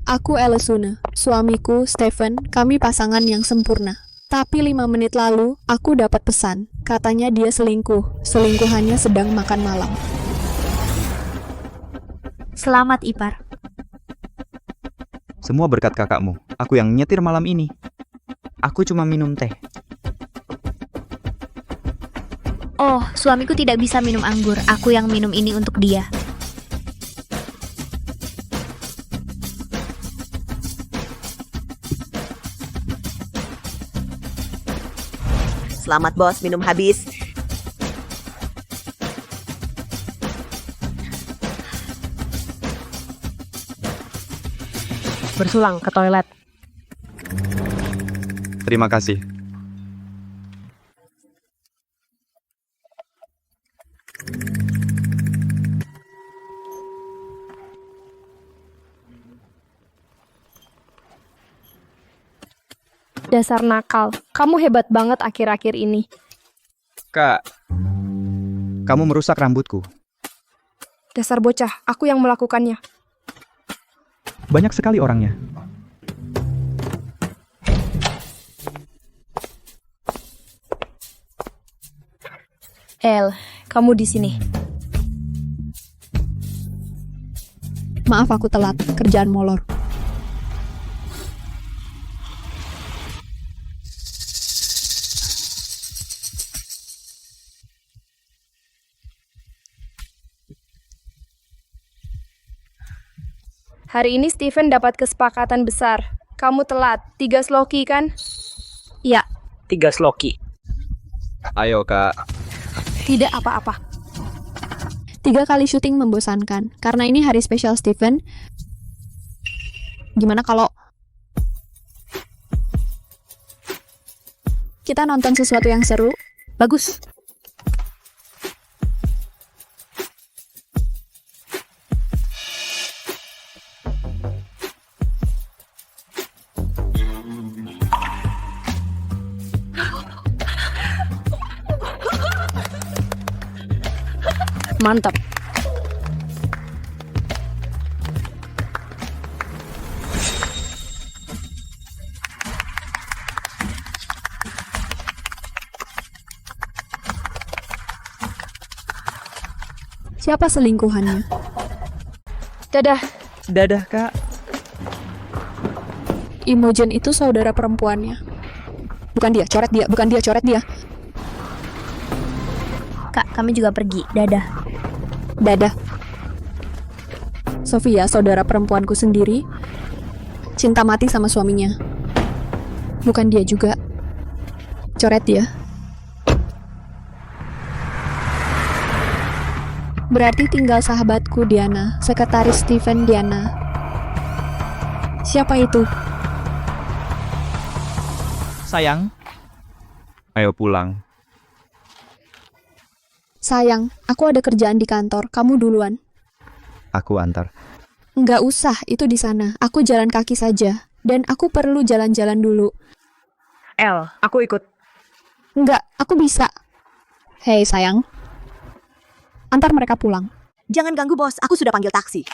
Aku Elesuna, suamiku Stephen, kami pasangan yang sempurna. Tapi 5 menit lalu, aku dapat pesan. Katanya dia selingkuh. Selingkuhannya sedang makan malam. Selamat, Ipar. Semua berkat kakakmu. Aku yang nyetir malam ini. Aku cuma minum teh. Oh, suamiku tidak bisa minum anggur. Aku yang minum ini untuk dia. Selamat bos, minum habis. Bersulang ke toilet. Terima kasih. Dasar nakal. Kamu hebat banget akhir-akhir ini. Kak, kamu merusak rambutku. Dasar bocah, aku yang melakukannya. Banyak sekali orangnya. El, kamu di sini. Maaf aku telat, kerjaan molor. Hari ini Steven dapat kesepakatan besar. Kamu telat. 3 sloki kan? Ya, 3 sloki. Ayo, Kak. Tidak apa-apa. 3 kali syuting membosankan. Karena ini hari spesial Stephen. Gimana kalau kita nonton sesuatu yang seru? bagus. Mantap. Siapa selingkuhannya? Dadah. Dadah, Kak. Imogen itu saudara perempuannya. Bukan dia, coret dia. Bukan dia, coret dia. Kak, kami juga pergi. Dadah. Dadah. Sofia, saudara perempuanku sendiri, cinta mati sama suaminya. Bukan dia juga. Coret dia. Berarti tinggal sahabatku Diana, sekretaris Stephen Diana. Siapa itu? Sayang. Ayo pulang. Sayang, aku ada kerjaan di kantor. Kamu duluan. Aku antar. Nggak usah, itu di sana. Aku jalan kaki saja. Dan aku perlu jalan-jalan dulu. El, aku ikut. Nggak, aku bisa. Hei sayang. Antar mereka pulang. Jangan ganggu bos, aku sudah panggil taksi.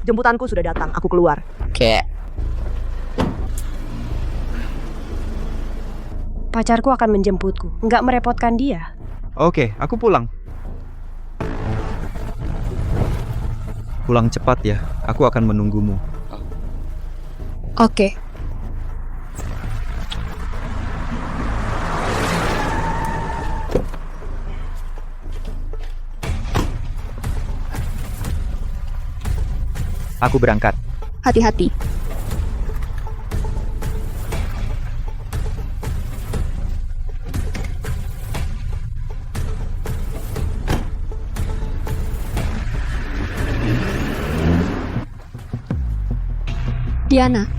Jemputanku sudah datang, aku keluar. Pacarku akan menjemputku. Nggak merepotkan dia. Oke, aku pulang. Pulang cepat ya, aku akan menunggumu. Oke. Aku berangkat. Hati-hati. Diana,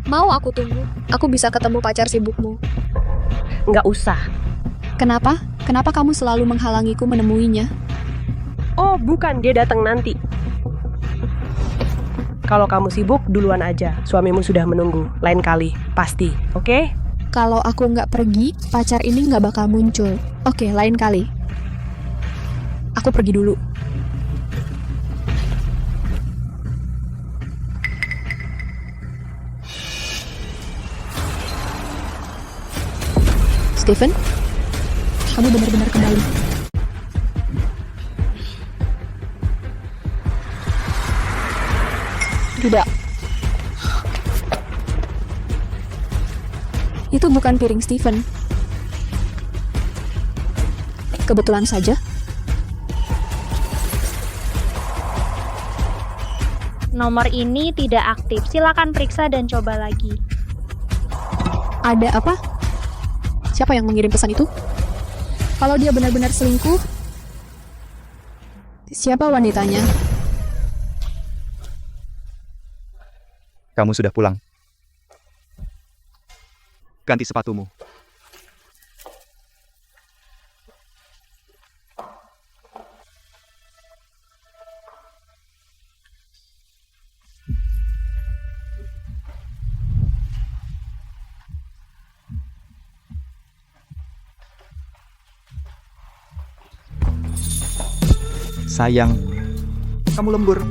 mau aku tunggu? Aku bisa ketemu pacar sibukmu. Nggak usah. Kenapa? Kenapa kamu selalu menghalangiku menemuinya? Oh, bukan. Dia datang nanti. Kalau kamu sibuk, duluan aja. Suamimu sudah menunggu. Lain kali. Pasti. Oke? Kalau aku nggak pergi, pacar ini nggak bakal muncul. Oke, lain kali. Aku pergi dulu. Stephen, kamu benar-benar kembali. Tidak. Itu bukan piring Stephen. Kebetulan saja. Nomor ini tidak aktif. Silakan periksa dan coba lagi. Ada apa? Siapa yang mengirim pesan itu? Kalau dia benar-benar selingkuh, siapa wanitanya? Kamu sudah pulang. Ganti sepatumu. Sayang, kamu lembur.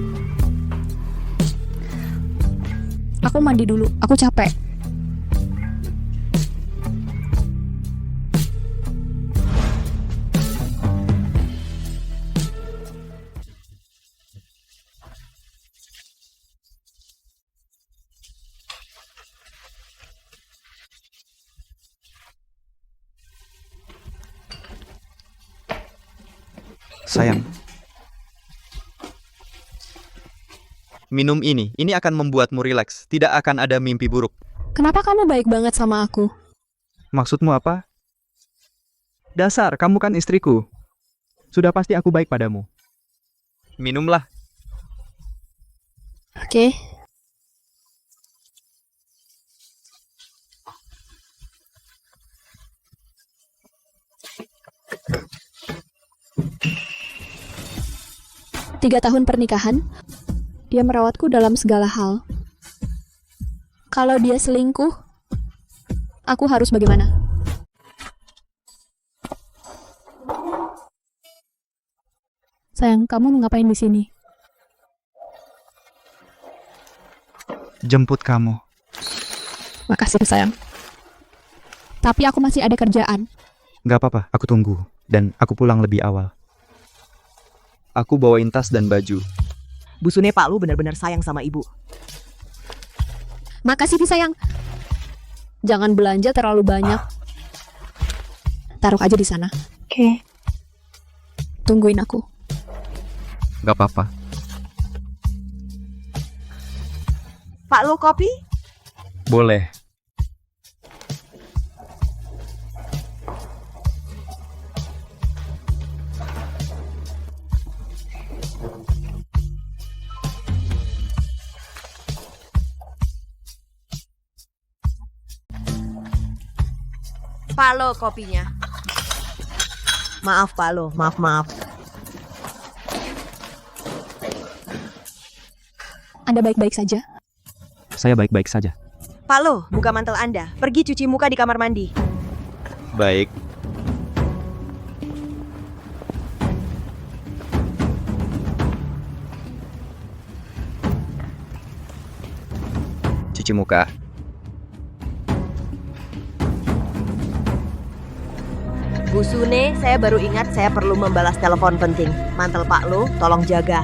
Aku mandi dulu, aku capek. Sayang. Minum ini akan membuatmu rileks. Tidak akan ada mimpi buruk. Kenapa kamu baik banget sama aku? Maksudmu apa? Dasar, kamu kan istriku. Sudah pasti aku baik padamu. Minumlah. Oke. Tiga tahun pernikahan, dia merawatku dalam segala hal. Kalau dia selingkuh, aku harus bagaimana? Sayang, kamu mau ngapain di sini? Jemput kamu. Makasih, sayang. Tapi aku masih ada kerjaan. Gak apa-apa, aku tunggu. Dan aku pulang lebih awal. Aku bawain tas dan baju. Bu Sune, Pak Lu benar-benar sayang sama ibu. Makasih, sayang. Jangan belanja terlalu banyak. Taruh aja di sana. Oke. Tungguin aku. Gak apa-apa. Pak Lu, kopi? Boleh. Pak Lu, kopinya. Maaf, Pak Lu. Maaf. Anda baik-baik saja? Saya baik-baik saja. Pak Lu, buka mantel Anda. Pergi cuci muka di kamar mandi. Baik. Cuci muka. Bu Sune, saya baru ingat saya perlu membalas telepon penting. Mantel Pak Lu, tolong jaga.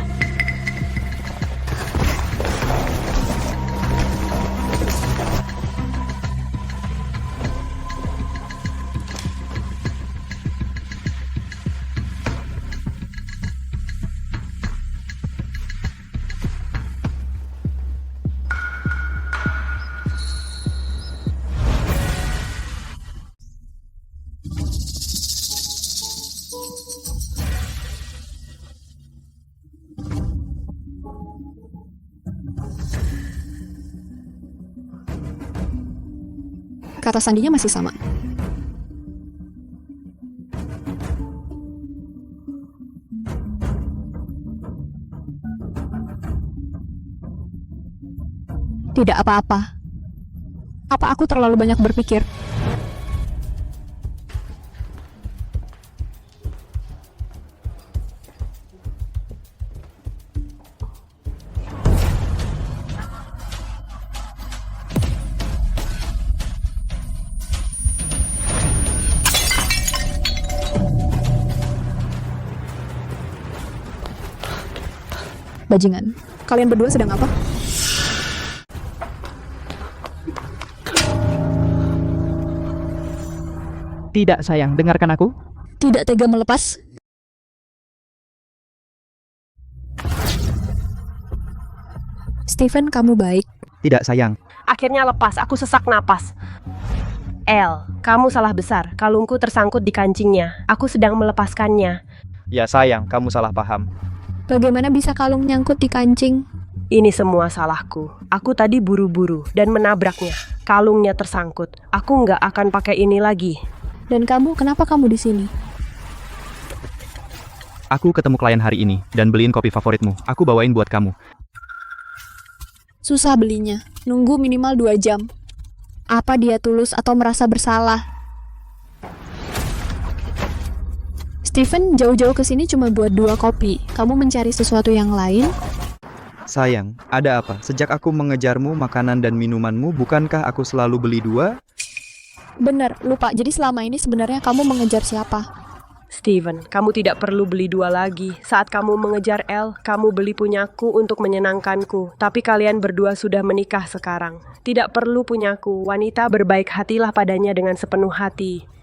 Kata sandinya masih sama. Tidak apa-apa. Apa aku terlalu banyak berpikir? Bajingan. Kalian berdua sedang apa? Tidak sayang, dengarkan aku. Tidak tega melepas. Stephen, kamu baik. Tidak sayang. Akhirnya lepas, aku sesak napas. El, kamu salah besar. Kalungku tersangkut di kancingnya. Aku sedang melepaskannya. Ya sayang, kamu salah paham. Bagaimana bisa kalung nyangkut di kancing? Ini semua salahku. Aku tadi buru-buru dan menabraknya. Kalungnya tersangkut. Aku nggak akan pakai ini lagi. Dan kamu, kenapa kamu di sini? Aku ketemu klien hari ini dan beliin kopi favoritmu. Aku bawain buat kamu. Susah belinya. Nunggu minimal 2 jam. Apa dia tulus atau merasa bersalah? Stephen jauh-jauh ke sini cuma buat 2 kopi. Kamu mencari sesuatu yang lain? Sayang, ada apa? Sejak aku mengejarmu makanan dan minumanmu, bukankah aku selalu beli 2? Bener, lupa. Jadi selama ini sebenarnya kamu mengejar siapa? Steven, kamu tidak perlu beli 2 lagi. Saat kamu mengejar El, kamu beli punyaku untuk menyenangkanku. Tapi kalian berdua sudah menikah sekarang. Tidak perlu punyaku. Wanita berbaik hatilah padanya dengan sepenuh hati.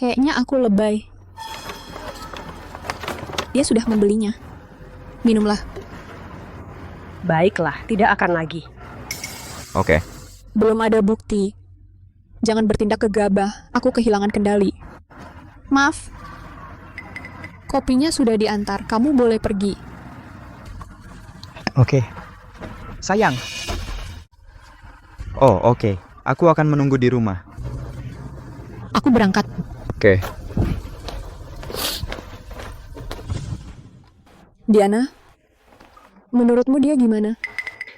Kayaknya aku lebay. Dia sudah membelinya. Minumlah. Baiklah, tidak akan lagi. Oke. Belum ada bukti. Jangan bertindak gegabah. Aku kehilangan kendali. Maaf. Kopinya sudah diantar. Kamu boleh pergi. Oke. Sayang. Oh, oke. Aku akan menunggu di rumah. Aku berangkat. Oke. Diana, menurutmu dia gimana?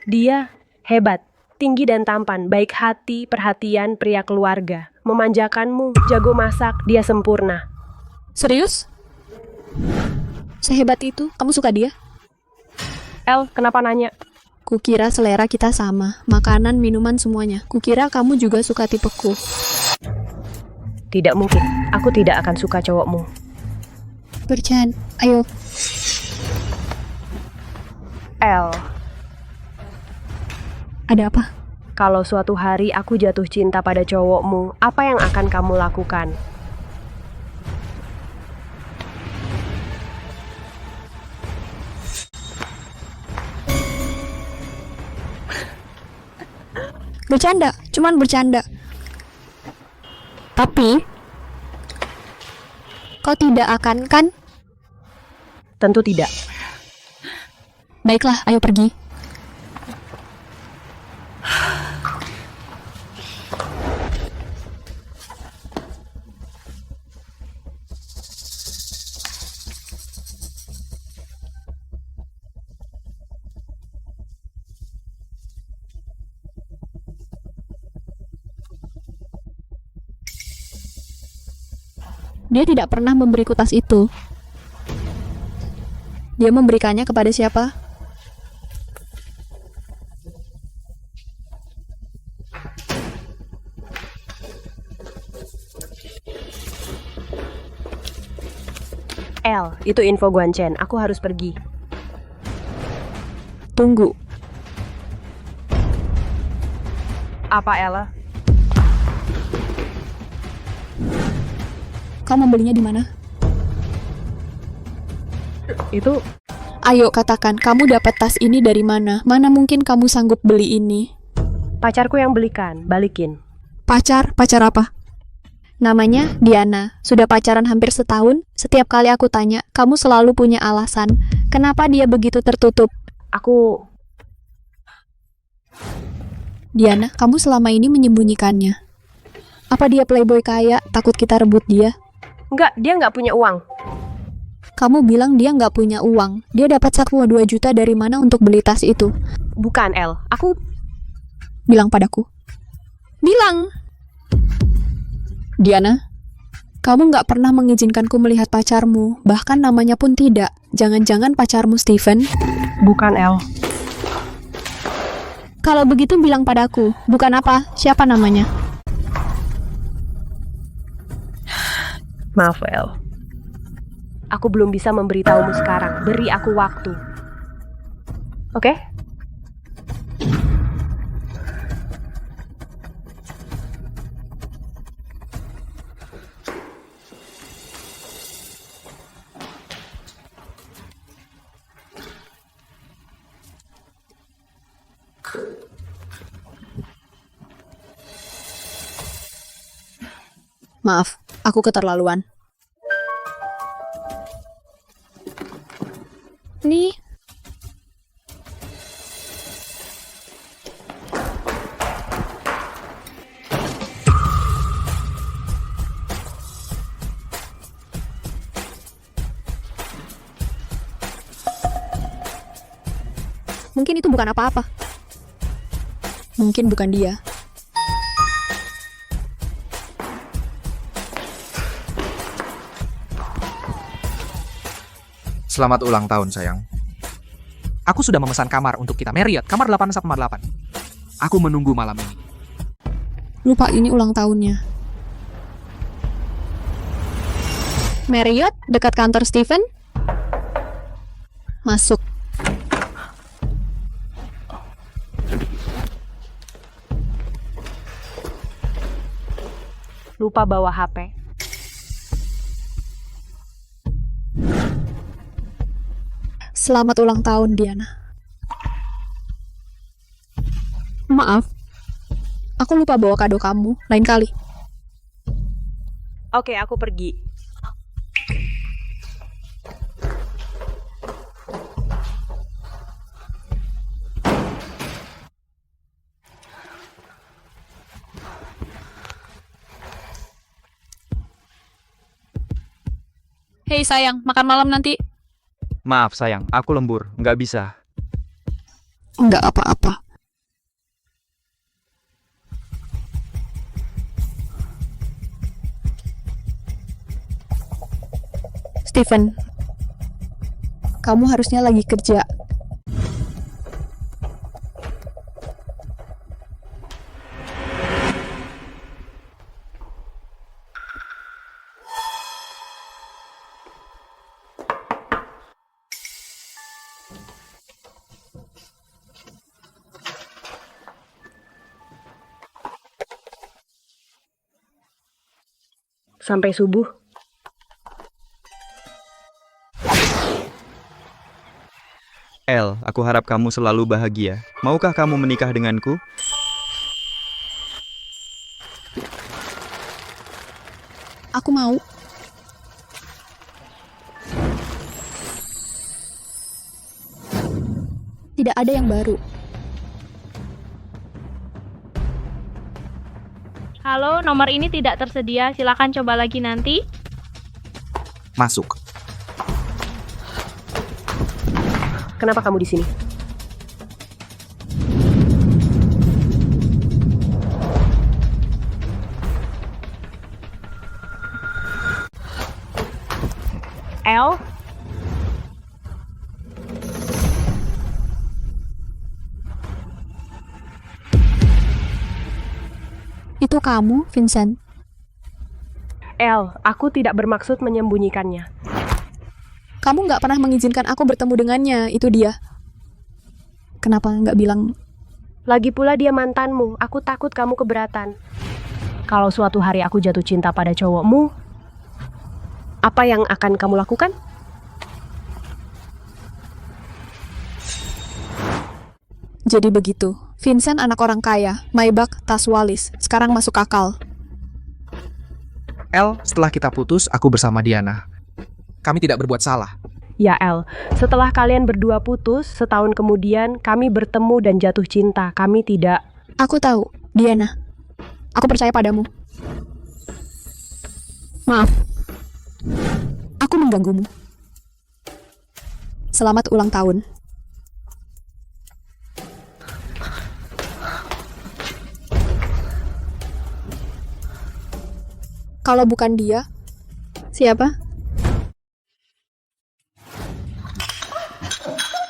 Dia hebat, tinggi dan tampan, baik hati, perhatian, pria keluarga. Memanjakanmu, jago masak, dia sempurna. Serius? Sehebat itu? Kamu suka dia? El, kenapa nanya? Kukira selera kita sama. Makanan, minuman, semuanya. Kukira kamu juga suka tipeku. Tidak mungkin, aku tidak akan suka cowokmu. Bercanda. Ayo. El, Ada apa? kalau suatu hari aku jatuh cinta pada cowokmu, apa yang akan kamu lakukan? Bercanda. Cuman bercanda. Tapi kau tidak akan, kan? Tentu tidak. Baiklah, ayo pergi. Dia tidak pernah memberiku tas itu. Dia memberikannya kepada siapa? El, itu info Guanchen. Aku harus pergi. Tunggu. Apa, Ella? Kau membelinya di mana? Itu Ayo katakan, kamu dapat tas ini dari mana? Mana mungkin kamu sanggup beli ini? pacarku yang belikan. Balikin. Pacar? Pacar apa? Namanya Diana. Sudah pacaran hampir setahun. Setiap kali aku tanya, kamu selalu punya alasan. Kenapa dia begitu tertutup? Aku... Diana, kamu selama ini menyembunyikannya. Apa dia playboy kaya, takut kita rebut dia? Enggak, dia nggak punya uang. Kamu bilang dia nggak punya uang. Dia dapat 1,2 juta dari mana untuk beli tas itu? Bukan, El. Aku... Bilang padaku. Bilang! Diana, kamu nggak pernah mengizinkanku melihat pacarmu. Bahkan namanya pun tidak. Jangan-jangan pacarmu Stephen? Bukan, El. Kalau begitu bilang padaku. Bukan apa? Siapa namanya? Maaf, El. Aku belum bisa memberitahumu sekarang. Beri aku waktu. Oke? Maaf, aku keterlaluan. Nih. Mungkin itu bukan apa-apa. Mungkin bukan dia. Selamat ulang tahun, sayang. Aku sudah memesan kamar untuk kita. Marriott, kamar 818. Aku menunggu malam ini. Lupa ini ulang tahunnya. Marriott, dekat kantor Steven? Masuk. Lupa bawa HP. Selamat ulang tahun, Diana. Maaf, aku lupa bawa kado kamu. Lain kali. Oke, aku pergi. Hei sayang, makan malam nanti. Maaf sayang, aku lembur, nggak bisa. Nggak apa-apa. Steven, kamu harusnya lagi kerja. Sampai subuh. El, aku harap kamu selalu bahagia. Maukah kamu menikah denganku? Aku mau. Tidak ada yang baru. Halo, nomor ini tidak tersedia. Silakan coba lagi nanti. Masuk. Kenapa kamu di sini? El? Itu kamu, Vincent. El, aku tidak bermaksud menyembunyikannya. Kamu nggak pernah mengizinkan aku bertemu dengannya, itu dia. Kenapa nggak bilang? Lagi pula dia mantanmu, aku takut kamu keberatan. Kalau suatu hari aku jatuh cinta pada cowokmu, apa yang akan kamu lakukan? Jadi begitu. Vincent anak orang kaya, Maybach tas walis, sekarang masuk akal. El, setelah kita putus, aku bersama Diana. Kami tidak berbuat salah. Ya El, setelah kalian berdua putus, setahun kemudian kami bertemu dan jatuh cinta. Kami tidak... Aku tahu, Diana. Aku percaya padamu. Maaf. Aku mengganggumu. Selamat ulang tahun. Kalau bukan dia, siapa?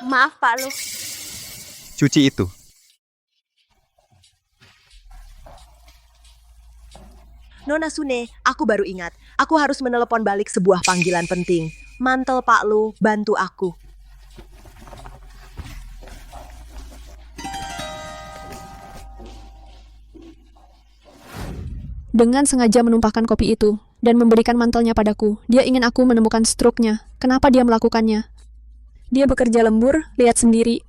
Maaf Pak Lu. Cuci itu. Nona Sune, aku baru ingat. Aku harus menelepon balik sebuah panggilan penting. Mantel Pak Lu, bantu aku. Dengan sengaja menumpahkan kopi itu dan memberikan mantelnya padaku, dia ingin aku menemukan stroke-nya. Kenapa dia melakukannya? Dia bekerja lembur, lihat sendiri.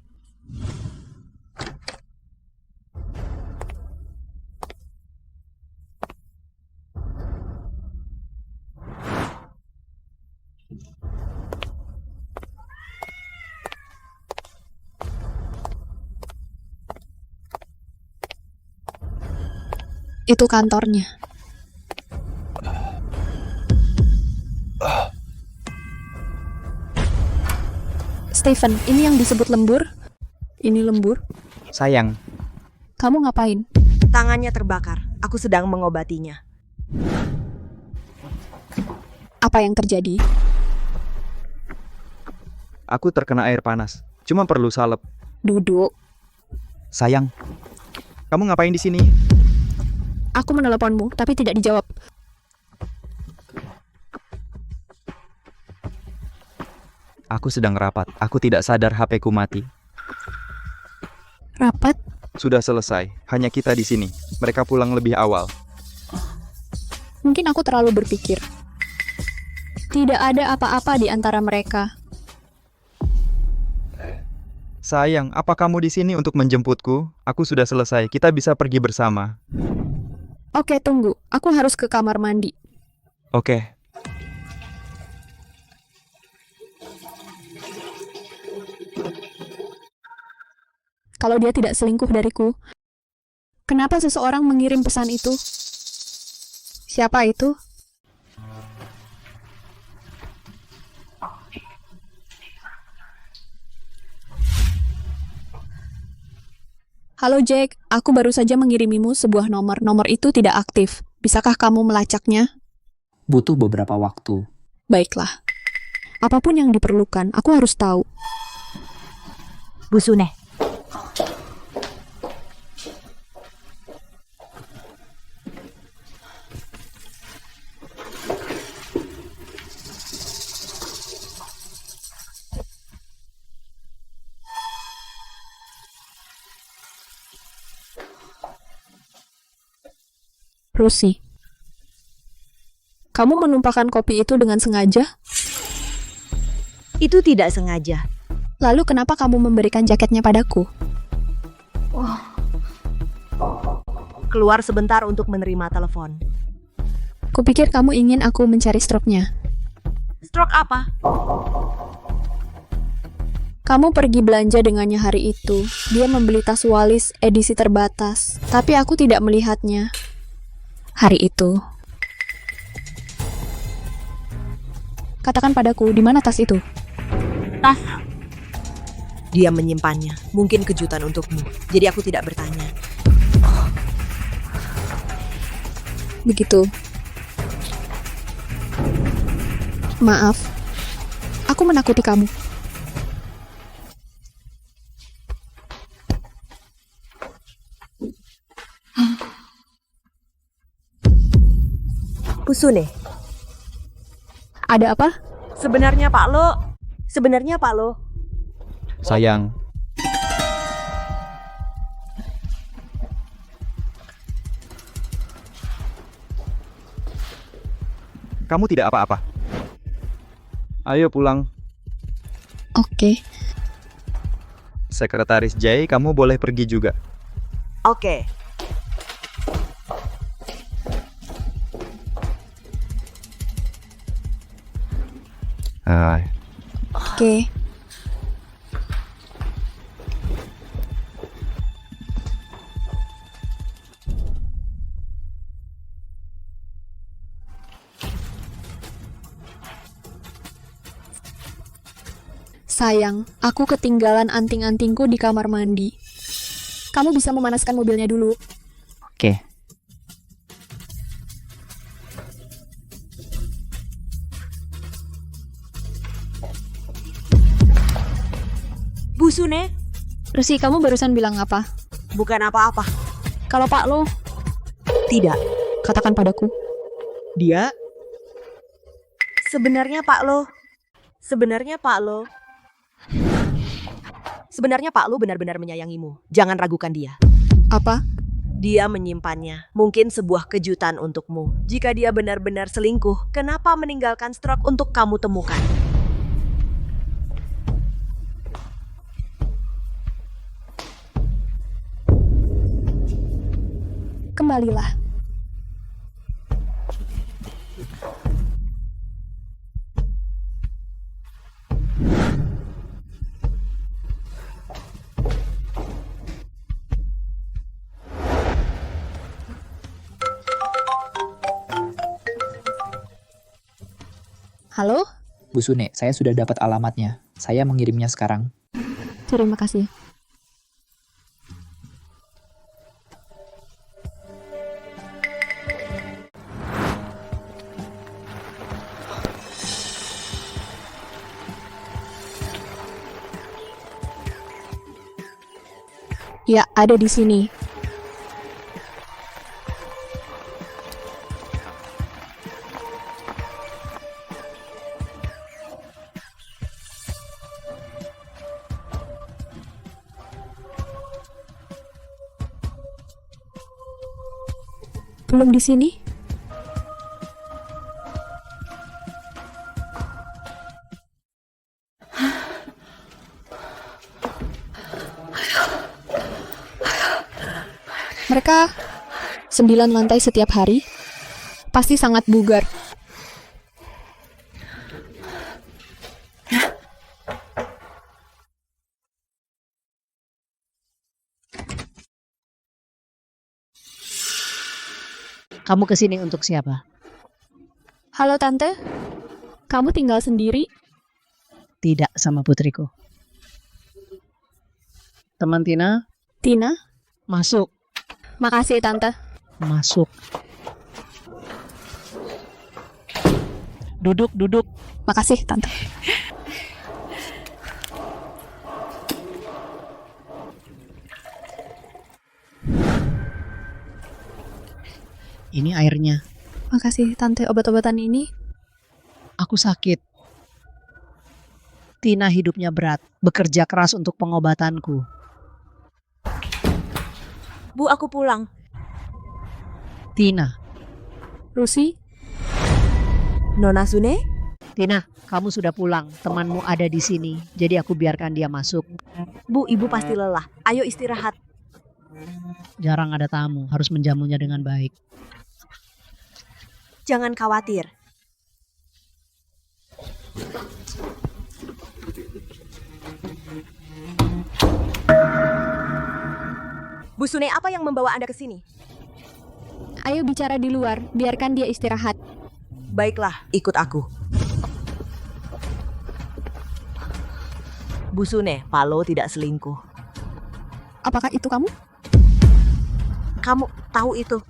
Itu kantornya. Stephen, ini yang disebut lembur? Ini lembur? Sayang, Kamu ngapain? Tangannya terbakar. Aku sedang mengobatinya. Apa yang terjadi? aku terkena air panas. Cuma perlu salep. Duduk. Sayang, kamu ngapain di sini? Aku meneleponmu, tapi tidak dijawab. Aku sedang rapat. Aku tidak sadar HP-ku mati. Rapat? Sudah selesai. Hanya kita di sini. Mereka pulang lebih awal. Mungkin aku terlalu berpikir. Tidak ada apa-apa di antara mereka. Sayang, apa kamu di sini untuk menjemputku? Aku sudah selesai. Kita bisa pergi bersama. Oke, tunggu. Aku harus ke kamar mandi. Oke. Kalau dia tidak selingkuh dariku, kenapa seseorang mengirim pesan itu? Siapa itu? Halo Jack, aku baru saja mengirimimu sebuah nomor. Nomor itu tidak aktif. Bisakah kamu melacaknya? Butuh beberapa waktu. Baiklah. Apapun yang diperlukan, aku harus tahu. Busune. Rusi, kamu menumpahkan kopi itu dengan sengaja? Itu tidak sengaja. Lalu kenapa kamu memberikan jaketnya padaku? Keluar sebentar untuk menerima telepon. Kupikir kamu ingin aku mencari stroke-nya. Stroke apa? Kamu pergi belanja dengannya hari itu. Dia membeli tas walis edisi terbatas, tapi aku tidak melihatnya hari itu. Katakan padaku, di mana tas itu? Dia menyimpannya. Mungkin kejutan untukmu. Jadi aku tidak bertanya. Begitu. Maaf, aku menakuti kamu. Busune. Ada apa? Sebenarnya Pak Lo. Sayang, kamu tidak apa-apa. Ayo pulang. Oke. Sekretaris Jay, kamu boleh pergi juga. Oke. Oke. Sayang, aku ketinggalan anting-antingku di kamar mandi. Kamu bisa memanaskan mobilnya dulu. Oke. Busune? Rusi, kamu barusan bilang apa? Bukan apa-apa. Kalau Pak Lo, Tidak. katakan padaku. Dia? Sebenarnya Pak Lo. Sebenarnya Pak Lo benar-benar menyayangimu. Jangan ragukan dia. Apa? Dia menyimpannya. Mungkin sebuah kejutan untukmu. Jika dia benar-benar selingkuh, kenapa meninggalkan stroke untuk kamu temukan? Kembalilah. Halo? Bu Sune, saya sudah dapat alamatnya. Saya mengirimnya sekarang. Terima kasih. Ya, ada di sini. Belum di sini? Mereka 9 lantai setiap hari. Pasti sangat bugar. Kamu kesini untuk siapa? Halo Tante, kamu tinggal sendiri? Tidak sama putriku. Teman Tina, Tina? masuk. Makasih Tante. Masuk. Duduk, duduk. Makasih Tante. Ini airnya. Makasih Tante, obat-obatan ini. Aku sakit. Tina hidupnya berat, bekerja keras untuk pengobatanku. Bu, aku pulang. Tina, Rusi? Nona Sune? Tina, kamu sudah pulang. Temanmu ada di sini, jadi aku biarkan dia masuk. Bu, ibu pasti lelah. Ayo istirahat. Jarang ada tamu, harus menjamunya dengan baik. Jangan khawatir. Bu Sune, apa yang membawa Anda ke sini? Ayo bicara di luar, biarkan dia istirahat. Baiklah, ikut aku. Bu Sune, Palo tidak selingkuh. Apakah itu kamu? Kamu tahu itu?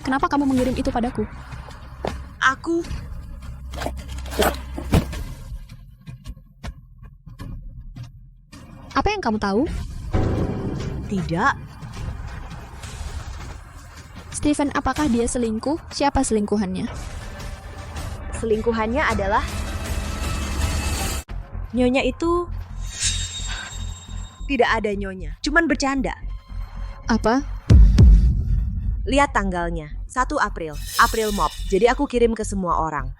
Kenapa kamu mengirim itu padaku? Aku... Apa yang kamu tahu? Tidak. Stephen, apakah dia selingkuh? Siapa selingkuhannya? Selingkuhannya adalah... Nyonya itu... Tidak ada nyonya, cuman bercanda. Apa? Lihat tanggalnya, 1 April, April Mop. Jadi aku kirim ke semua orang.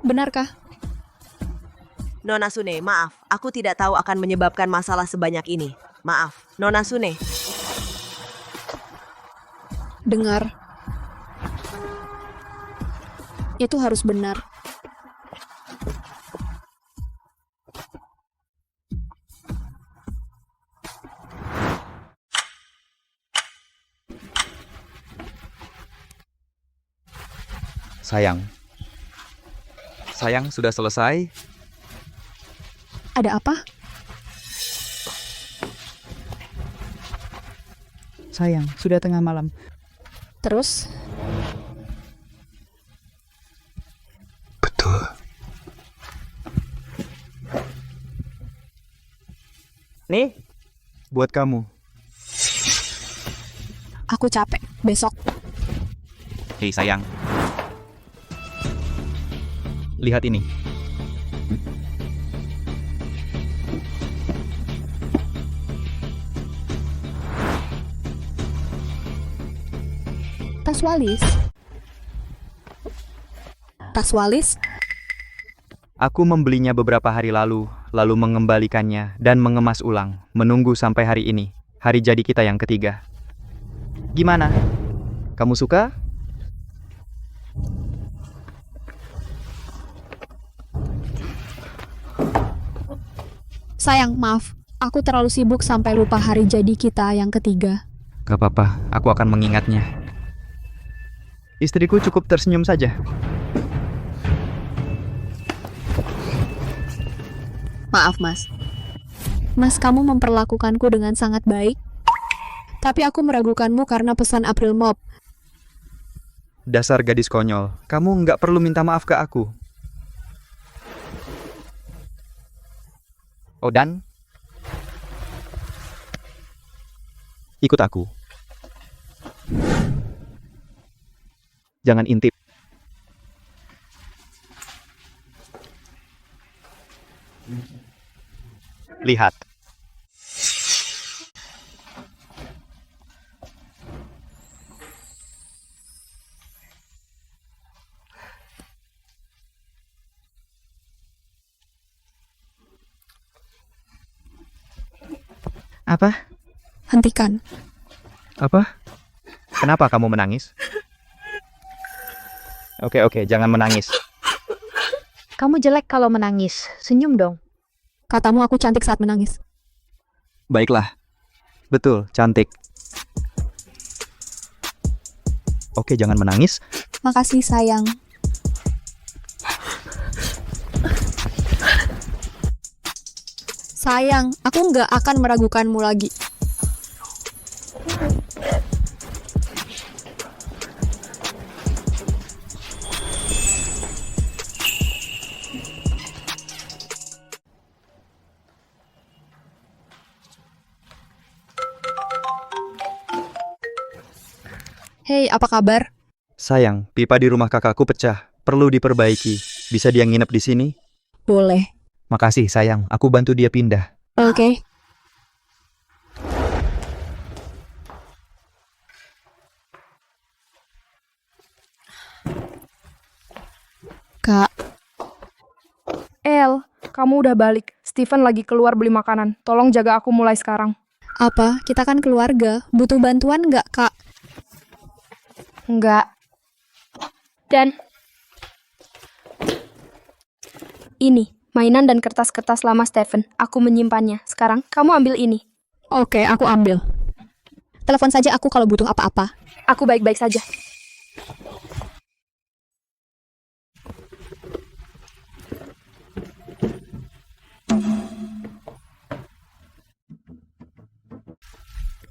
Benarkah? Nona Sune, maaf, aku tidak tahu akan menyebabkan masalah sebanyak ini. Maaf, Nona Sune. Dengar. Itu harus benar. Sayang, sudah selesai? Ada apa? Sayang, sudah tengah malam. Terus? Nih, buat kamu. Aku capek. Besok. Hei sayang. Lihat ini. Tas walis. Tas walis? Aku membelinya beberapa hari lalu mengembalikannya dan mengemas ulang, menunggu sampai hari ini, hari jadi kita yang ketiga. Gimana? Kamu suka? Sayang, maaf. Aku terlalu sibuk sampai lupa hari jadi kita yang ketiga. Gak apa-apa, aku akan mengingatnya. Istriku cukup tersenyum saja. Maaf, Mas. Mas, kamu memperlakukanku dengan sangat baik. Tapi aku meragukanmu karena pesan April Mop. Dasar gadis konyol, kamu nggak perlu minta maaf ke aku. Oh dan? Ikut aku. Jangan intip. Lihat. Apa? Hentikan. Apa? Kenapa kamu menangis? Oke, jangan menangis. Kamu jelek kalau menangis. Senyum dong. Katamu aku cantik saat menangis. Baiklah. Betul, cantik. Oke, jangan menangis. Makasih, sayang. Sayang, aku nggak akan meragukanmu lagi. Hei, apa kabar? Sayang, pipa di rumah kakakku pecah. Perlu diperbaiki. Bisa dia nginep di sini? Boleh. Makasih, sayang. Aku bantu dia pindah. Oke. Kak, El, kamu udah balik. Steven lagi keluar beli makanan. Tolong jaga aku mulai sekarang. apa? Kita kan keluarga. Butuh bantuan nggak, Kak? Enggak. Dan ini, mainan dan kertas-kertas lama Steven. Aku menyimpannya. Sekarang kamu ambil ini. Oke, aku ambil. Telepon saja aku kalau butuh apa-apa. Aku baik-baik saja.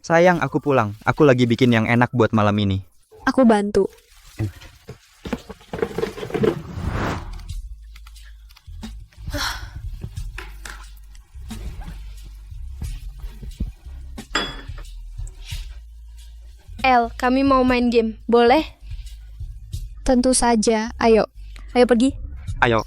Sayang, aku pulang. Aku lagi bikin yang enak buat malam ini. Aku bantu. El, kami mau main game. Boleh? Tentu saja. Ayo. Ayo pergi. Ayo.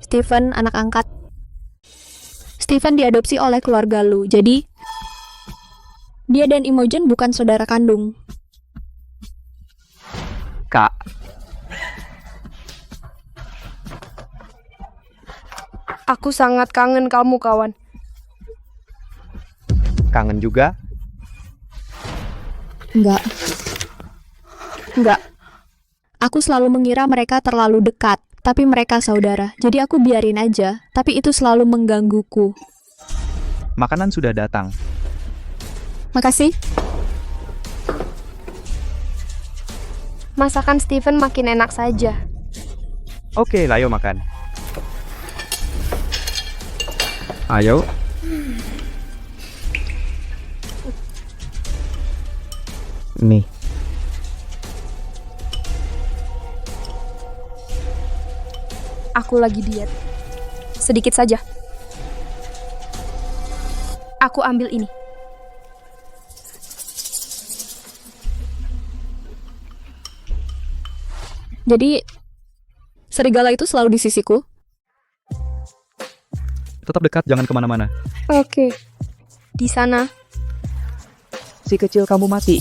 Steven, anak angkat. Steven diadopsi oleh keluarga lu, jadi dia dan Imogen bukan saudara kandung. Kak, Aku sangat kangen kamu, kawan. kangen juga? Enggak. Aku selalu mengira mereka terlalu dekat, tapi mereka saudara. Jadi aku biarin aja, tapi itu selalu menggangguku. Makanan sudah datang. Makasih. Masakan Stephen makin enak saja. Oke, ayo makan. Ayo. Nih. Aku lagi diet. Sedikit saja. Aku ambil ini. Jadi, serigala itu selalu di sisiku. Tetap dekat, jangan kemana-mana. Oke. Di sana. Si kecil kamu mati.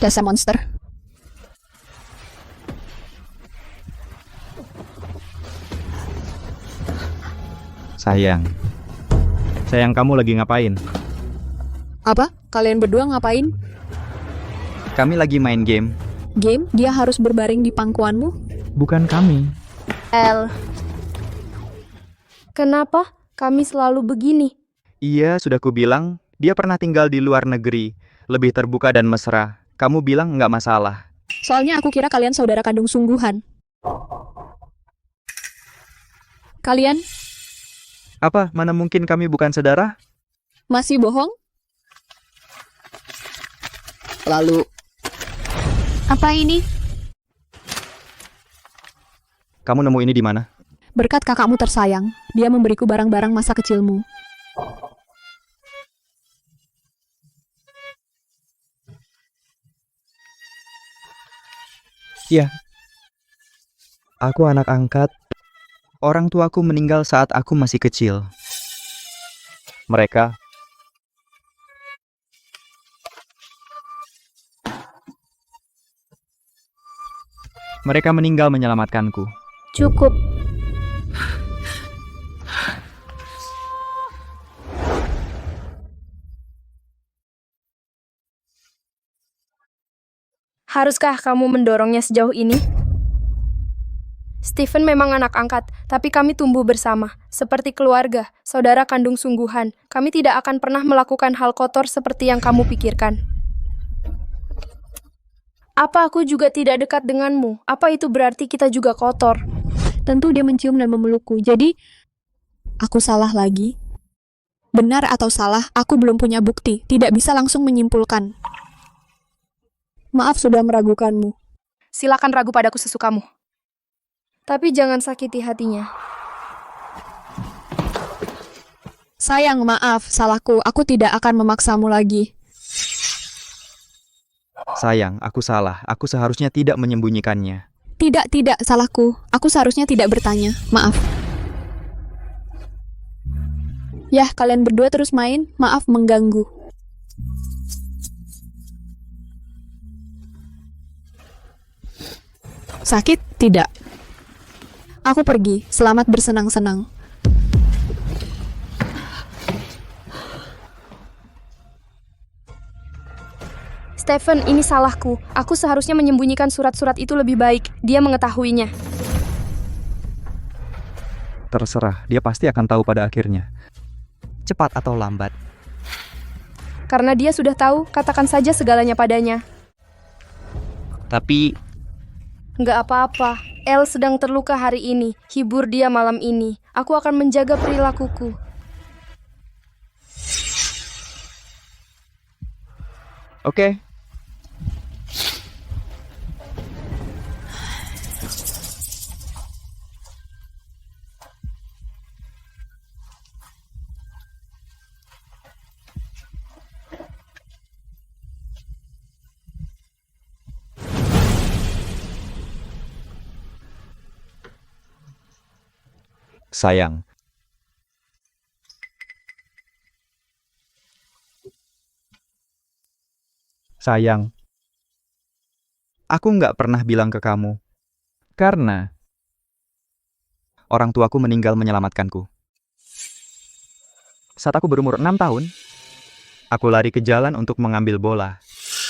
Dasar monster. Sayang. Sayang, kamu lagi ngapain? Apa? Kalian berdua ngapain? Kami lagi main game. Game? Dia harus berbaring di pangkuanmu? Bukan kami. El. Kenapa kami selalu begini? Iya, sudah kubilang, dia pernah tinggal di luar negeri, lebih terbuka dan mesra. Kamu bilang nggak masalah. Soalnya aku kira kalian saudara kandung sungguhan. Kalian Apa, mana mungkin kami bukan saudara? masih bohong? Lalu, Apa ini? Kamu nemu ini di mana? berkat kakakmu tersayang, dia memberiku barang-barang masa kecilmu. Ya. Aku anak angkat. Orang tuaku meninggal saat aku masih kecil. Mereka meninggal menyelamatkanku. Cukup. Haruskah kamu mendorongnya sejauh ini? Stephen memang anak angkat, tapi kami tumbuh bersama. Seperti keluarga, saudara kandung sungguhan. Kami tidak akan pernah melakukan hal kotor seperti yang kamu pikirkan. Apa aku juga tidak dekat denganmu? Apa itu berarti kita juga kotor? Tentu dia mencium dan memelukku. Jadi, aku salah lagi. Benar atau salah, aku belum punya bukti. Tidak bisa langsung menyimpulkan. Maaf sudah meragukanmu. Silakan ragu padaku sesukamu. Tapi jangan sakiti hatinya. Sayang, maaf, salahku. Aku tidak akan memaksamu lagi. Sayang, aku salah. Aku seharusnya tidak menyembunyikannya. Tidak, salahku. Aku seharusnya tidak bertanya. Maaf. Yah, kalian berdua terus main. Maaf mengganggu. Sakit? Tidak. Aku pergi. Selamat bersenang-senang. Stephen, ini salahku. Aku seharusnya menyembunyikan surat-surat itu lebih baik. Dia mengetahuinya. Terserah, dia pasti akan tahu pada akhirnya. Cepat atau lambat. Karena dia sudah tahu, katakan saja segalanya padanya. Tapi, Nggak apa-apa. El sedang terluka hari ini. Hibur dia malam ini. Aku akan menjaga perilakuku. oke. Sayang. Sayang. Aku nggak pernah bilang ke kamu. Karena orang tuaku meninggal menyelamatkanku. Saat aku berumur 6 tahun, aku lari ke jalan untuk mengambil bola.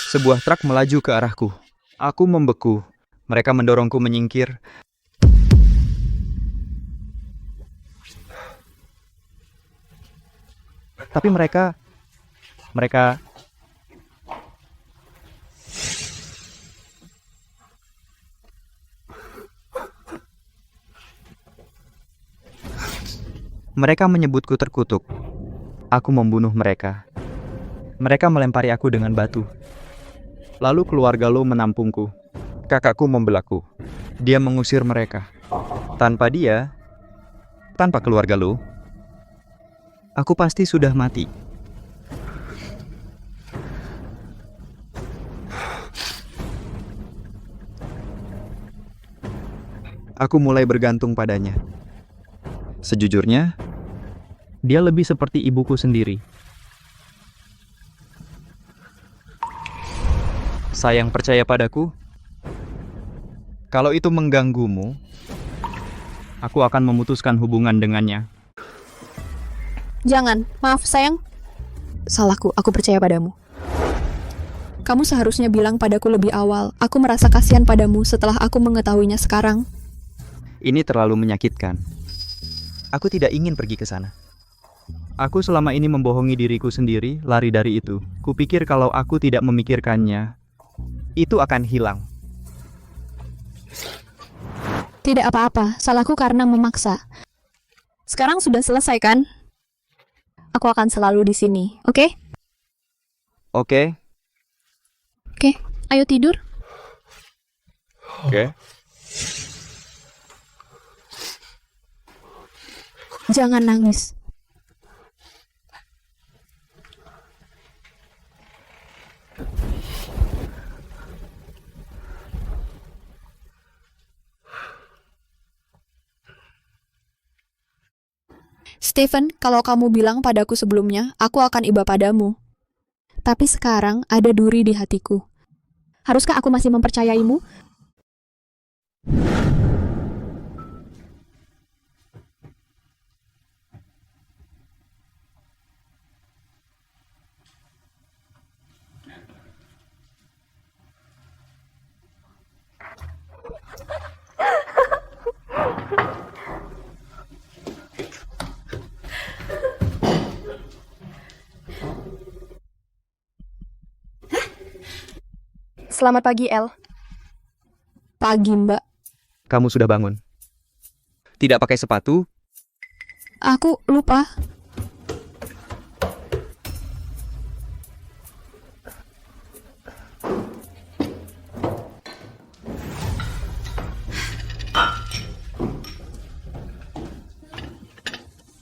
Sebuah truk melaju ke arahku. Aku membeku. Mereka mendorongku menyingkir. Tapi mereka menyebutku terkutuk. Aku membunuh mereka. Mereka melempari aku dengan batu. Lalu keluarga Lo menampungku. Kakakku membelaku. Dia mengusir mereka. Tanpa keluarga Lo, aku pasti sudah mati. Aku mulai bergantung padanya. Sejujurnya, dia lebih seperti ibuku sendiri. Sayang, percaya padaku. Kalau itu mengganggumu, aku akan memutuskan hubungan dengannya. Jangan, maaf sayang. Salahku, aku percaya padamu. Kamu seharusnya bilang padaku lebih awal. Aku merasa kasihan padamu setelah aku mengetahuinya sekarang. Ini terlalu menyakitkan. Aku tidak ingin pergi ke sana. Aku selama ini membohongi diriku sendiri, lari dari itu. Kupikir kalau aku tidak memikirkannya, itu akan hilang. Tidak apa-apa, salahku karena memaksa. Sekarang sudah selesai kan? Aku akan selalu di sini, oke? Oke. Oke, ayo tidur. Oke. Jangan nangis. Stephen, kalau kamu bilang padaku sebelumnya, aku akan iba padamu. Tapi sekarang ada duri di hatiku. Haruskah aku masih mempercayaimu? Selamat pagi, El. Pagi, Mbak. Kamu sudah bangun. Tidak pakai sepatu? Aku lupa.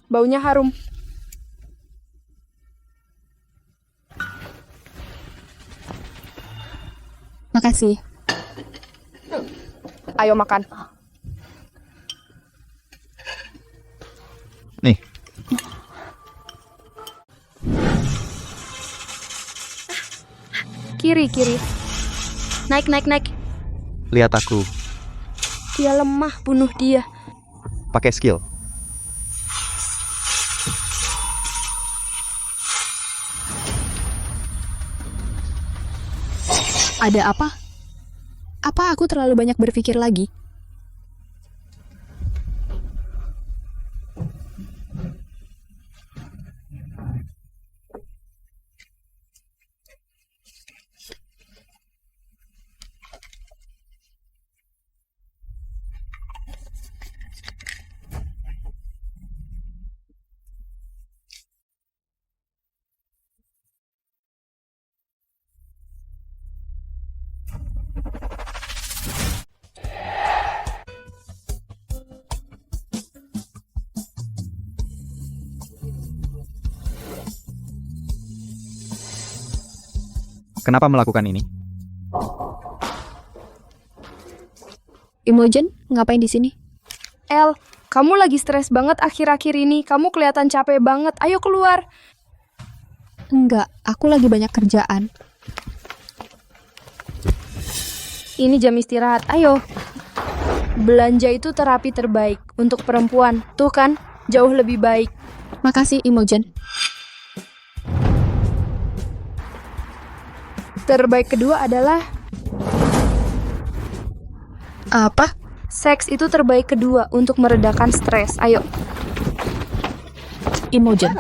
Baunya harum. Makasih. Ayo makan. Nih. Kiri. Naik. Lihat aku. Dia lemah, bunuh dia. Pakai skill. Ada apa? Apa aku terlalu banyak berpikir lagi? Kenapa melakukan ini? Imogen, ngapain di sini? El, kamu lagi stres banget akhir-akhir ini. Kamu kelihatan capek banget. Ayo keluar. Enggak, aku lagi banyak kerjaan. Ini jam istirahat. Ayo. Belanja itu terapi terbaik untuk perempuan. Tuh kan, jauh lebih baik. Makasih, Imogen. Terbaik kedua adalah Apa? seks itu terbaik kedua untuk meredakan stres. Ayo. Imogen.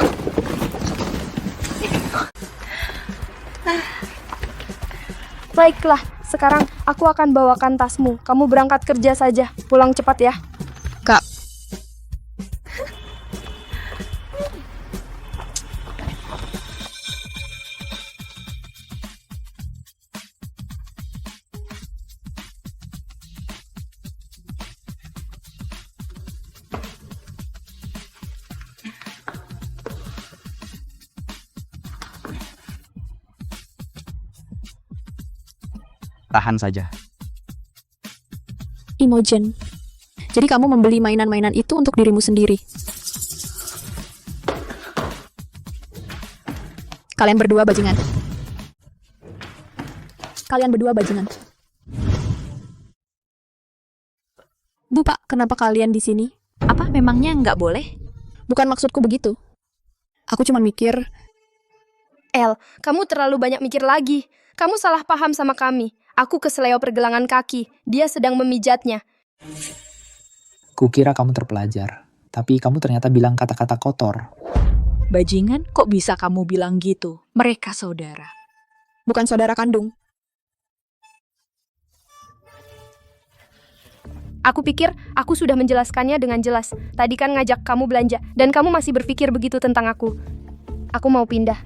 Baiklah, sekarang aku akan bawakan tasmu. Kamu berangkat kerja saja. Pulang cepat ya. Kak, Tahan saja. Imogen. Jadi kamu membeli mainan-mainan itu untuk dirimu sendiri. Kalian berdua bajingan. Kalian berdua bajingan. Bu, Pak, kenapa kalian di sini? Apa memangnya nggak boleh? Bukan maksudku begitu. Aku cuma mikir, El, kamu terlalu banyak mikir lagi. Kamu salah paham sama kami. Aku kesleo pergelangan kaki. Dia sedang memijatnya. Kukira kamu terpelajar, tapi kamu ternyata bilang kata-kata kotor. Bajingan, kok bisa kamu bilang gitu? Mereka saudara. bukan saudara kandung. Aku pikir aku sudah menjelaskannya dengan jelas. Tadi kan ngajak kamu belanja, dan kamu masih berpikir begitu tentang aku. Aku mau pindah.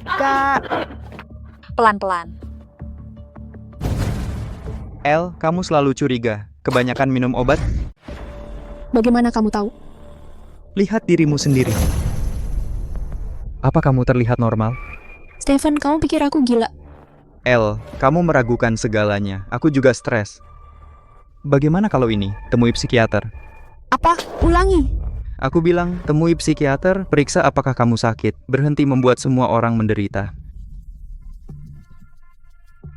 Kak, Pelan-pelan. El, kamu selalu curiga. Kebanyakan minum obat? Bagaimana kamu tahu? Lihat dirimu sendiri. Apa kamu terlihat normal? Stephen, kamu pikir aku gila? El, kamu meragukan segalanya. Aku juga stres. Bagaimana kalau ini? Temui psikiater. Apa? Ulangi. Aku bilang, temui psikiater, periksa apakah kamu sakit. Berhenti membuat semua orang menderita.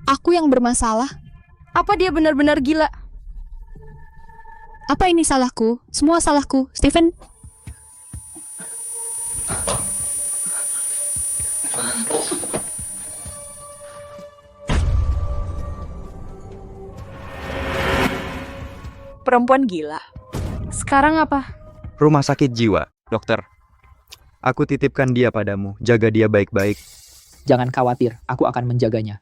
Aku yang bermasalah? Apa dia benar-benar gila? Apa ini salahku? Semua salahku, Stephen. Perempuan gila. Sekarang apa? Rumah sakit jiwa, dokter. Aku titipkan dia padamu. Jaga dia baik-baik. Jangan khawatir, aku akan menjaganya.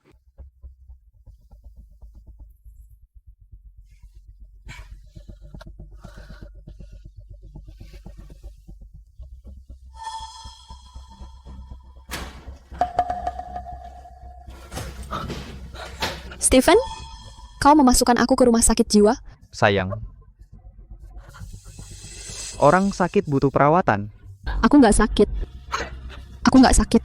Stephen, kau memasukkan aku ke rumah sakit jiwa? Sayang. Orang sakit butuh perawatan. Aku nggak sakit. Aku nggak sakit.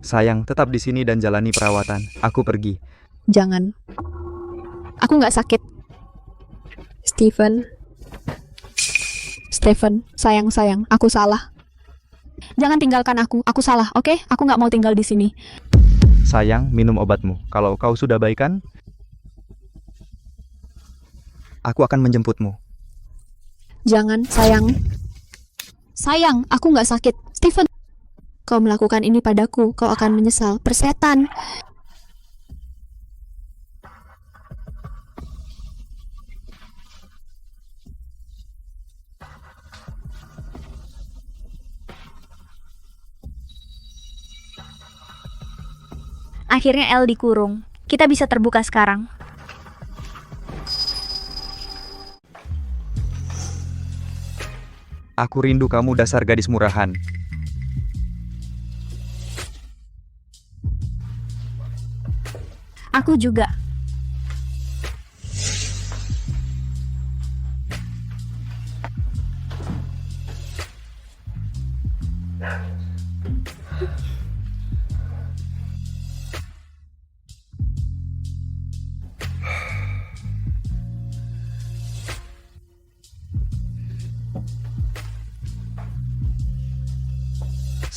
Sayang, tetap di sini dan jalani perawatan. Aku pergi. Jangan. Aku nggak sakit. Stephen. Stephen, sayang, aku salah. Jangan tinggalkan aku salah, oke? Aku nggak mau tinggal di sini. Sayang, minum obatmu. Kalau kau sudah baikan, aku akan menjemputmu. Jangan, sayang. Sayang, aku nggak sakit. Stephen, kau melakukan ini padaku, kau akan menyesal. Persetan. Akhirnya El dikurung. Kita bisa terbuka sekarang. Aku rindu kamu, dasar gadis murahan. Aku juga.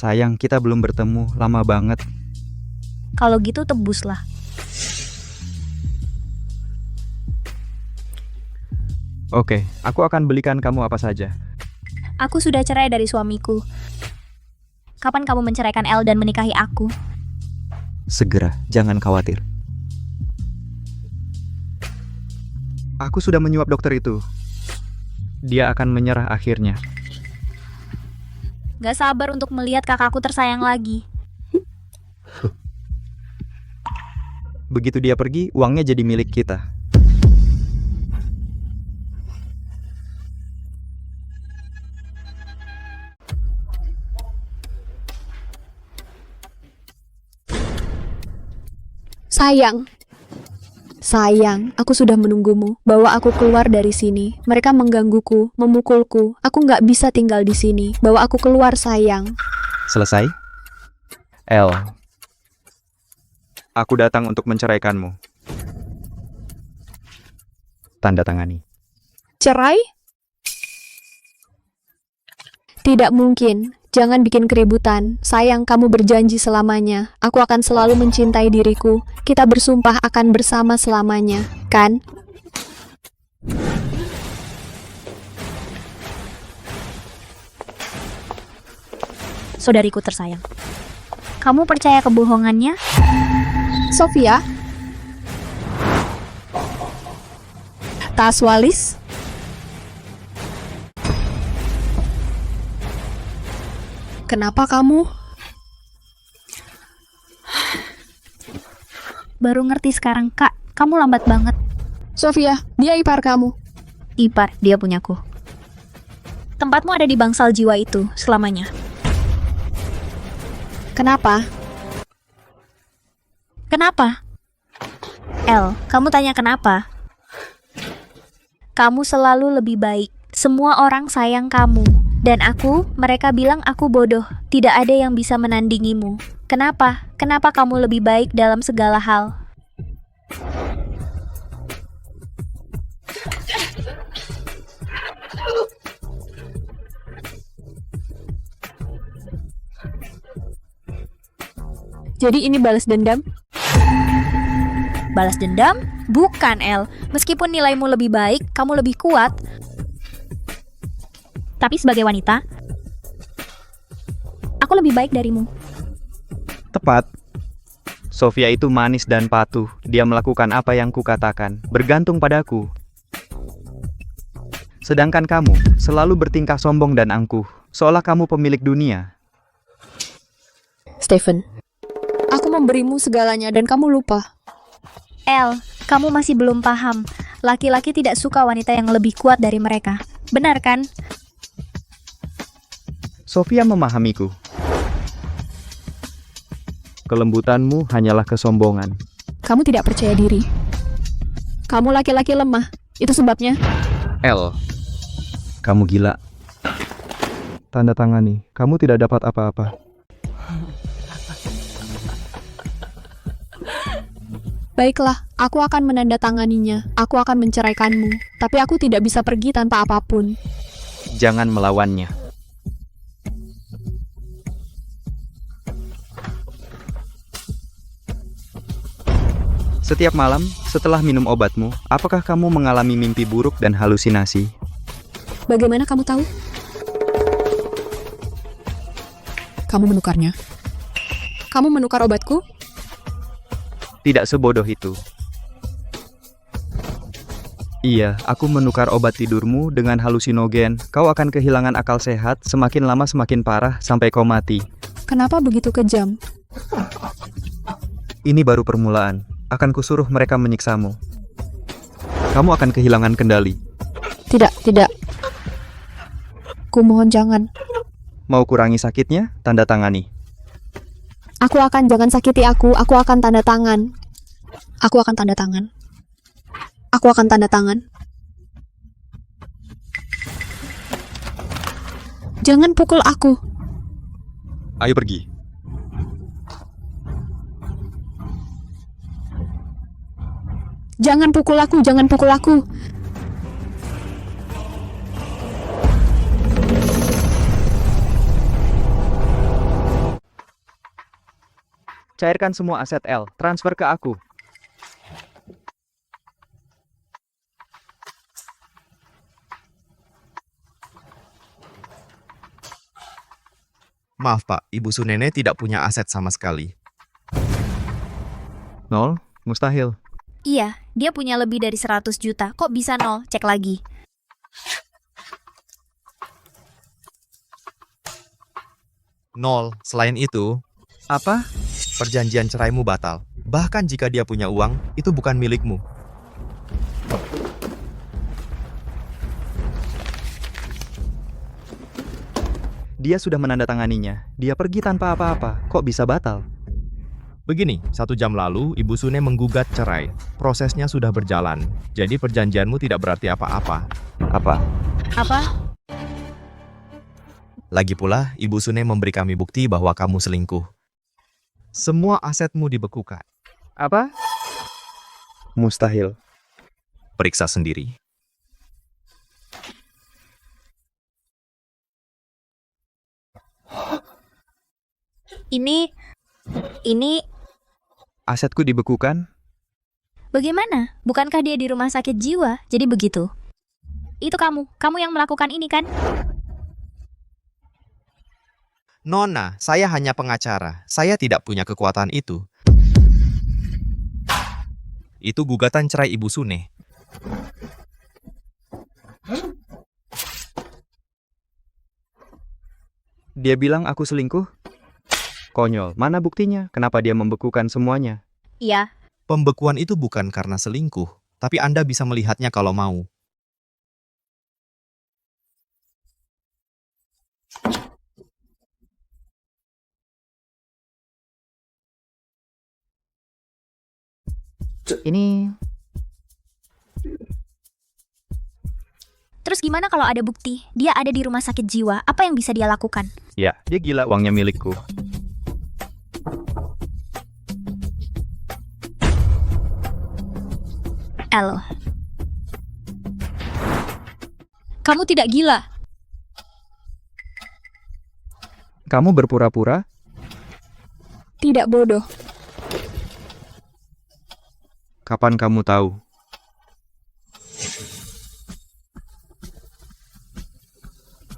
Sayang, kita belum bertemu, lama banget. Kalau gitu tebuslah. Oke, aku akan belikan kamu apa saja. Aku sudah cerai dari suamiku. Kapan kamu menceraikan El dan menikahi aku? Segera, jangan khawatir. Aku sudah menyuap dokter itu. Dia akan menyerah akhirnya. Gak sabar untuk melihat kakakku tersayang lagi. Begitu dia pergi, uangnya jadi milik kita. Sayang, aku sudah menunggumu. Bawa aku keluar dari sini. Mereka menggangguku, memukulku. Aku nggak bisa tinggal di sini. Bawa aku keluar, sayang. Selesai? El, aku datang untuk menceraikanmu. Tanda tangani. Cerai? Tidak mungkin. Jangan bikin keributan. Sayang, kamu berjanji selamanya. Aku akan selalu mencintai diriku. Kita bersumpah akan bersama selamanya, kan? Saudariku tersayang. Kamu percaya kebohongannya? Sofia? Taswalis? Kenapa kamu? Baru ngerti sekarang, Kak. Kamu lambat banget. Sofia, dia ipar kamu. Ipar, dia punyaku. Tempatmu ada di bangsal jiwa itu selamanya. Kenapa? Kenapa? El, kamu tanya kenapa? Kamu selalu lebih baik. Semua orang sayang kamu. Dan aku, mereka bilang aku bodoh. Tidak ada yang bisa menandingimu. Kenapa? Kenapa kamu lebih baik dalam segala hal? Jadi ini balas dendam? Balas dendam? Bukan, El. Meskipun nilaimu lebih baik, kamu lebih kuat. Tapi sebagai wanita, aku lebih baik darimu. Tepat. Sofia itu manis dan patuh. Dia melakukan apa yang kukatakan, bergantung padaku. Sedangkan kamu selalu bertingkah sombong dan angkuh, seolah kamu pemilik dunia. Stephen, aku memberimu segalanya dan kamu lupa. El, kamu masih belum paham. Laki-laki tidak suka wanita yang lebih kuat dari mereka. Benar kan? Sofia memahamiku. Kelembutanmu hanyalah kesombongan. Kamu tidak percaya diri. Kamu laki-laki lemah. Itu sebabnya. El, kamu gila. Tanda tangani, kamu tidak dapat apa-apa. Baiklah, aku akan menandatanganinya. Aku akan menceraikanmu. Tapi aku tidak bisa pergi tanpa apapun. Jangan melawannya. Setiap malam, setelah minum obatmu, apakah kamu mengalami mimpi buruk dan halusinasi? Bagaimana kamu tahu? Kamu menukarnya. Kamu menukar obatku? Tidak sebodoh itu. Iya, aku menukar obat tidurmu dengan halusinogen. Kau akan kehilangan akal sehat, semakin lama semakin parah, sampai kau mati. Kenapa begitu kejam? Ini baru permulaan. Akan kusuruh mereka menyiksamu. Kamu akan kehilangan kendali. Tidak. Kumohon jangan. Mau kurangi sakitnya? Tanda tangani. Aku akan, jangan sakiti aku. Aku akan tanda tangan. Aku akan tanda tangan. Aku akan tanda tangan. Jangan pukul aku. Ayo pergi. Jangan pukul aku, jangan pukul aku. Cairkan semua aset L, transfer ke aku. Maaf Pak, Ibu Sunene tidak punya aset sama sekali. Nol? Mustahil. Iya, dia punya lebih dari 100 juta. Kok bisa nol? Cek lagi. Nol. Selain itu, Apa? perjanjian ceraimu batal. Bahkan jika dia punya uang, itu bukan milikmu. Dia sudah menandatanganinya. Dia pergi tanpa apa-apa. Kok bisa batal? Begini, 1 jam lalu Ibu Sune menggugat cerai. Prosesnya sudah berjalan, jadi perjanjianmu tidak berarti apa-apa. Apa? Apa? Lagi pula, Ibu Sune memberi kami bukti bahwa kamu selingkuh. Semua asetmu dibekukan. Apa? Mustahil. Periksa sendiri. Ini Asetku dibekukan? bagaimana? Bukankah dia di rumah sakit jiwa? Jadi begitu. Itu kamu yang melakukan ini kan? Nona, saya hanya pengacara. Saya tidak punya kekuatan itu. Itu gugatan cerai Ibu Sune. Dia bilang aku selingkuh? Konyol, mana buktinya? Kenapa dia membekukan semuanya? Iya. Pembekuan itu bukan karena selingkuh, tapi Anda bisa melihatnya kalau mau. Ini... Terus gimana kalau ada bukti? Dia ada di rumah sakit jiwa. Apa yang bisa dia lakukan? Ya, dia gila, uangnya milikku. L. Kamu tidak gila. Kamu berpura-pura? Tidak bodoh. Kapan kamu tahu?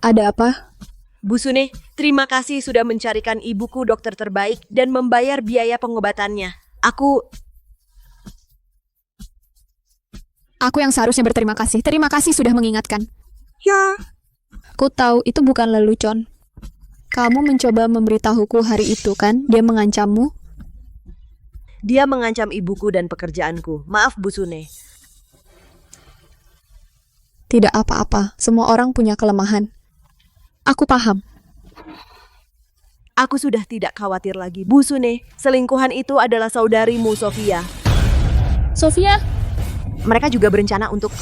Ada apa? Bu Sune, terima kasih sudah mencarikan ibuku dokter terbaik dan membayar biaya pengobatannya. Aku Aku yang seharusnya berterima kasih. Terima kasih sudah mengingatkan. Ya. Ku tahu itu bukan lelucon. Kamu mencoba memberitahuku hari itu kan? Dia mengancammu? Dia mengancam ibuku dan pekerjaanku. Maaf Bu Sune. Tidak apa-apa. Semua orang punya kelemahan. Aku paham. Aku sudah tidak khawatir lagi. Bu Sune, selingkuhan itu adalah saudarimu, Sofia. Sofia? Mereka juga berencana untuk...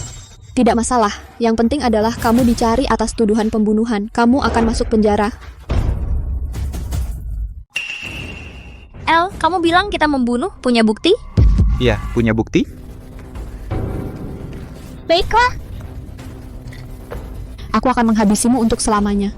Tidak masalah. Yang penting adalah kamu dicari atas tuduhan pembunuhan. Kamu akan masuk penjara. L, kamu bilang kita membunuh? Punya bukti? Iya, punya bukti? Baiklah. Aku akan menghabisimu untuk selamanya.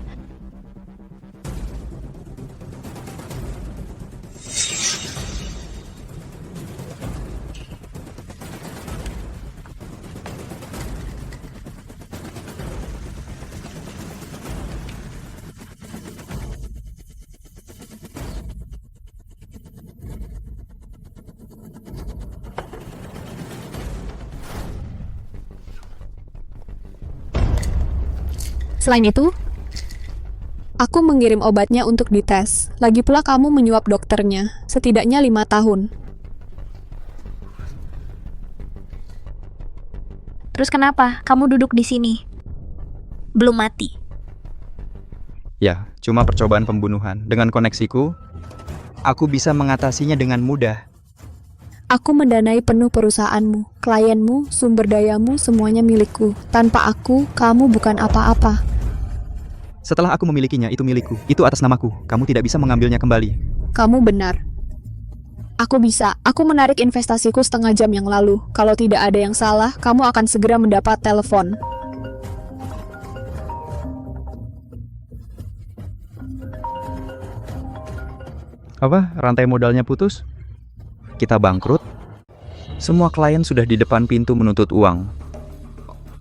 Selain itu, aku mengirim obatnya untuk dites. Lagi pula kamu menyuap dokternya. Setidaknya 5 tahun. Terus kenapa? Kamu duduk di sini. Belum mati. Ya, cuma percobaan pembunuhan. Dengan koneksiku, aku bisa mengatasinya dengan mudah. Aku mendanai penuh perusahaanmu, klienmu, sumber dayamu, semuanya milikku. Tanpa aku, kamu bukan apa-apa. Setelah aku memilikinya, itu milikku. Itu atas namaku. Kamu tidak bisa mengambilnya kembali. Kamu benar. Aku bisa. Aku menarik investasiku setengah jam yang lalu. Kalau tidak ada yang salah, kamu akan segera mendapat telepon. Apa? Rantai modalnya putus? Kita bangkrut? Semua klien sudah di depan pintu menuntut uang.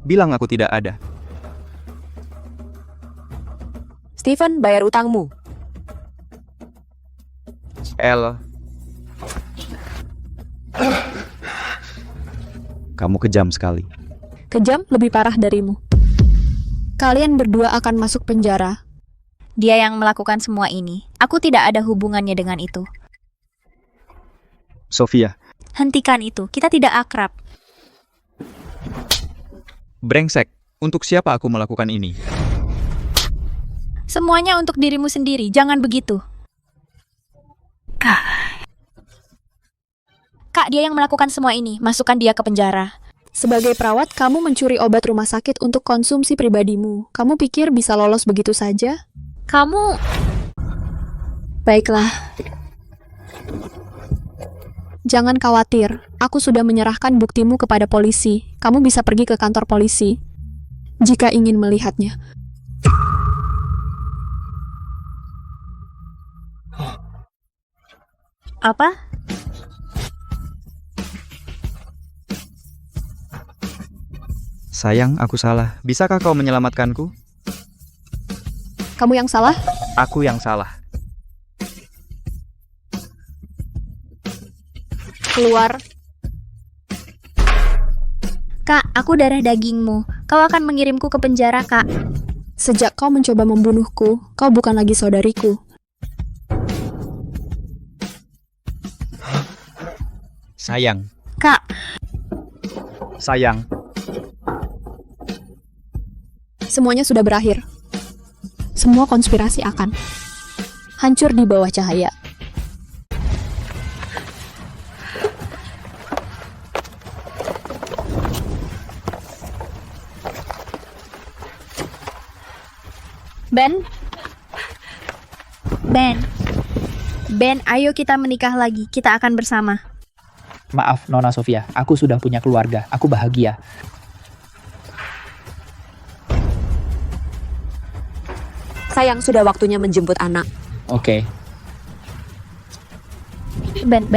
Bilang aku tidak ada. Steven, bayar utangmu. El. Kamu kejam sekali. Kejam lebih parah darimu. Kalian berdua akan masuk penjara. Dia yang melakukan semua ini. Aku tidak ada hubungannya dengan itu. Sofia. Hentikan itu. Kita tidak akrab. Brengsek. Untuk siapa aku melakukan ini? Semuanya untuk dirimu sendiri. Jangan begitu. Kak, dia yang melakukan semua ini. Masukkan dia ke penjara. Sebagai perawat, kamu mencuri obat rumah sakit untuk konsumsi pribadimu. Kamu pikir bisa lolos begitu saja? Kamu... Baiklah. Jangan khawatir, aku sudah menyerahkan buktimu kepada polisi. Kamu bisa pergi ke kantor polisi jika ingin melihatnya. Apa? Sayang, aku salah. Bisakah kau menyelamatkanku? Kamu yang salah? Aku yang salah. Keluar. Kak, aku darah dagingmu. Kau akan mengirimku ke penjara, Kak. Sejak kau mencoba membunuhku, kau bukan lagi saudariku. Sayang. Kak, Sayang. Semuanya sudah berakhir. Semua konspirasi akan hancur di bawah cahaya. Ben? Ben, ayo kita menikah lagi. Kita akan bersama. Maaf, Nona Sofia. Aku sudah punya keluarga. Aku bahagia. Sayang, sudah waktunya menjemput anak. Oke. Ben.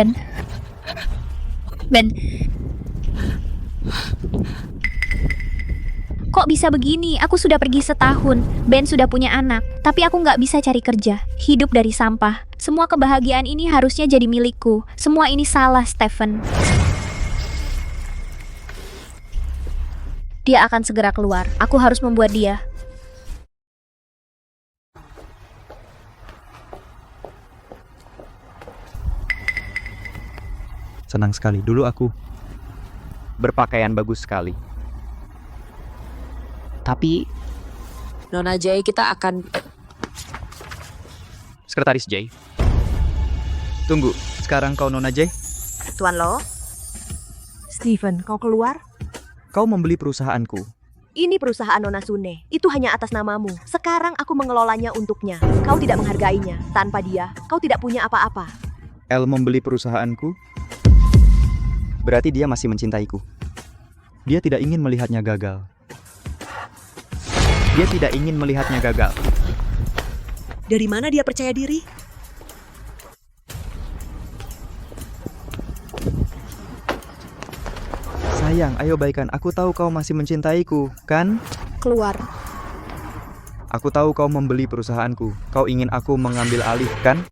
Kok bisa begini? Aku sudah pergi setahun. Ben sudah punya anak. Tapi aku nggak bisa cari kerja. Hidup dari sampah. Semua kebahagiaan ini harusnya jadi milikku. Semua ini salah, Stephen. Dia akan segera keluar. Aku harus membuat dia. Senang sekali. Dulu aku berpakaian bagus sekali. Tapi Nona Jay, kita akan... Sekretaris Jay. Tunggu, sekarang kau Nona Jay? Tuan Lo? Steven, kau keluar? Kau membeli perusahaanku. Ini perusahaan Nona Sune. Itu hanya atas namamu. Sekarang aku mengelolanya untuknya. Kau tidak menghargainya. Tanpa dia, kau tidak punya apa-apa. El membeli perusahaanku. Berarti dia masih mencintaiku. Dia tidak ingin melihatnya gagal. Dia tidak ingin melihatnya gagal. Dari mana dia percaya diri? Sayang, ayo baikan. Aku tahu kau masih mencintaiku, kan? Keluar. Aku tahu kau membeli perusahaanku. Kau ingin aku mengambil alih, kan?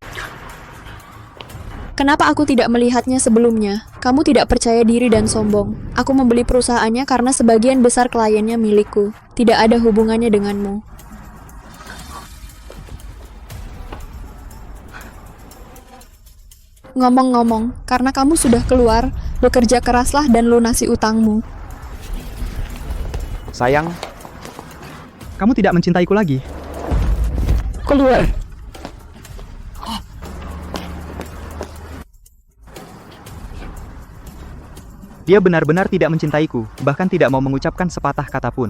Kenapa aku tidak melihatnya sebelumnya? Kamu tidak percaya diri dan sombong. Aku membeli perusahaannya karena sebagian besar kliennya milikku. Tidak ada hubungannya denganmu. Ngomong-ngomong, karena kamu sudah keluar, bekerja keraslah dan lunasi utangmu. Sayang, kamu tidak mencintaiku lagi. Keluar. Dia benar-benar tidak mencintaiku, bahkan tidak mau mengucapkan sepatah kata pun.